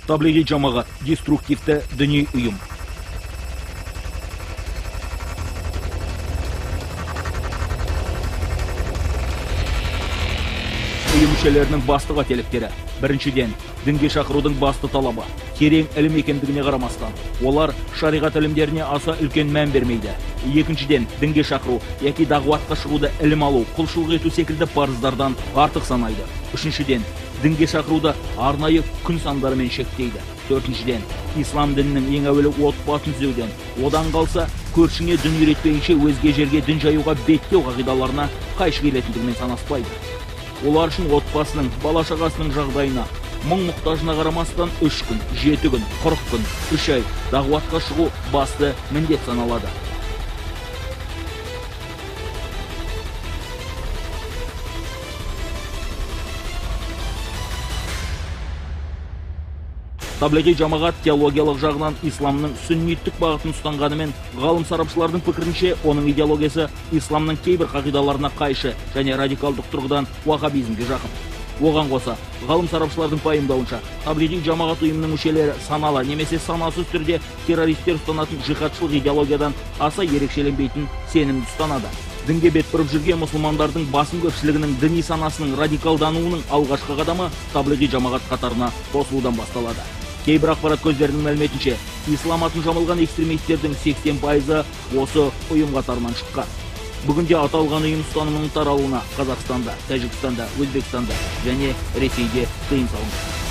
Таблиги жамағат деструктивті діни ұйым. Ұйым мүшелерінің басты қателіктері. Біріншіден, дінге шақырудың басты талабы терең ілім екендігіне қарамастан, олар шариғат ілімдеріне аса үлкен мән бермейді. Екіншіден, дінге шақыру яки дағуатқа шығуды ілім алу, құлшылық ету секілді парыздардан артық санайды. Үшіншіден, дінге шақыруды арнайы күн сандарымен шектейді. Төртіншіден, ислам дінінің ең әуелі отбасын түзеуден, одан қалса көршіңе дін үйретпейінше өзге жерге дін жаюға беттеу қағидаларына қайшы келетіндігімен санаспайды. Олар үшін отбасының, бала-шағасының жағдайына, мұң-мұқтажына қарамастан 3 күн, 7 күн, 40 күн, 3 ай дағуатқа шығу басты міндет саналады. Таблиги жамағат теологиялық жағынан исламның сүнниттік бағытын ұстанғанымен, ғалым сарапшылардың пікірінше, оның идеологиясы исламның кейбір қағидаларына қайшы және радикалдық тұрғыдан уахабизмге жақын. Оған қоса, ғалым сарапшылардың пайымдауынша, таблиги жамағат ұйымының мүшелері саналы немесе санасыз түрде террористер ұстанатын жихадшылық идеологиядан аса ерекшеленбейтін сенімді ұстанады. Дінге бет бұрып жүрген мұсылмандардың басым көпшілігінің діни санасының радикалдануының алғашқы қадамы таблиги жамағат қатарына қосылудан басталады. Кейбір ақпарат көздерінің мәліметінше, ислам атын жамылған экстремисттердің 80% осы ұйым қатарынан шыққан. Бүгінде аталған ұйым ұстанымының таралуына Қазақстанда, Тәжікстанда, Өзбекстанда және Ресейде тыйым салынды.